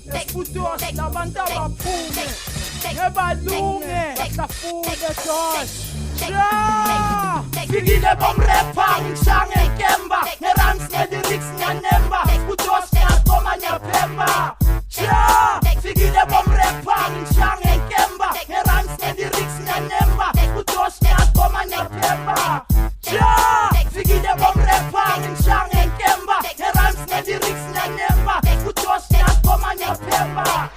Esfutos labantu abaphume ngebalunge bahlafune Josh. Ja! Fikile bomrepa ngishange nkemba ngerams ngedirix nyanemba Esfutos ngiyakoma nyaphemba. Ja! Fikile bomrepa ngishange nkemba ngerams ngedirix nyanemba Esfutos ngiyakoma nyaphemba. Ja! Fikile bomrepa ngishange nkemba ngerams ngedirix nyanemba Esfutos ngiyakoma nyaphemba.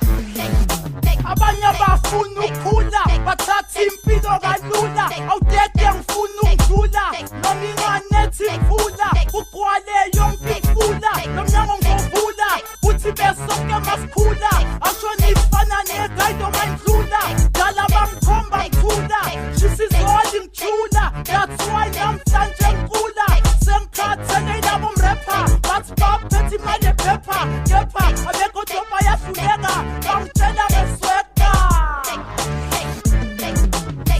Abanye bafuna ukukhula bathatha impilo kalula awudede ngifuna ukudlula noma inganethi imvula ugcwale yonke imfula nomnyango ngovula uthi besonke masikhula ashona ifana negaydo mandlula dala bangikhomba ngithula shisizoli ngijula that's why namhlanje ngikula sengikhathele labo mrapper bathi baphethe imali ephepha kepha abekho doba yahluleka bangitshela ngesweka.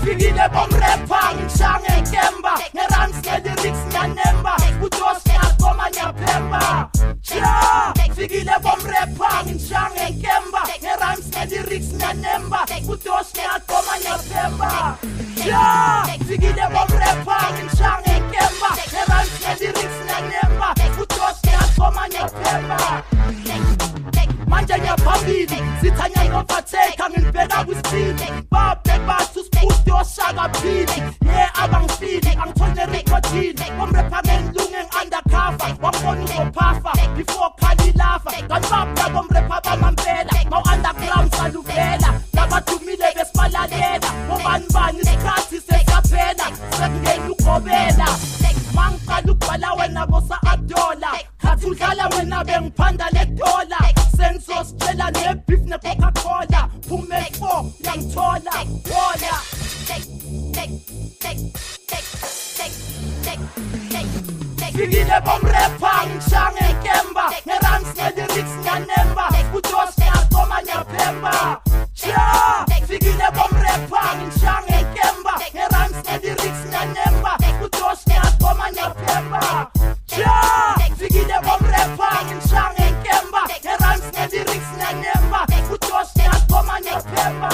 Fikile bomrepa ngishange nkemba ngerams ngedirix nyanemba Esfutos ngiyakoma nyaphemba. Ja! Fikile bomrepa ngishange nkemba ngerams ngedirix nyanemba Esfutos ngiyakoma nyaphemba. Ja! Fikile bomrepa ngishange nkemba ngerams ngedirix nyanemba Esfutos ngiyakoma nyaphemba. Manje ngiyaphambili sithanya inovatheka ngibheka kwisipili babe bathu spudo shaka phili abangifili angithole recordini omrepa ngenlunge ngi-undercover wangibona uzophafa before khali lava kanibapha bomrepa bamampela mawu-underground saluvela labadumile besibalalela ngobanibani isikhathi sesaphela sekungena ugobela mangiqala ukubhala wena bosa-adola khathi udlala wena bengiphanda ledola sengizositshela nebif ne-Coca-Cola phume 4 yangithola wola. Fikile bomrepa ngishange nkemba ngerams ngedirix nyanemba Esfutos ngiyakoma nyaphemba. Ja! Fikile bomrepa ngishange nkemba ngerams ngedirix nyanemba Esfutos ngiyakoma nyaphemba. Ja! Fikile bomrepa ngishange nkemba ngerams ngedirix nyanemba Esfutos ngiyakoma nyaphemba.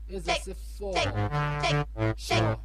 Is this a 4? Sure.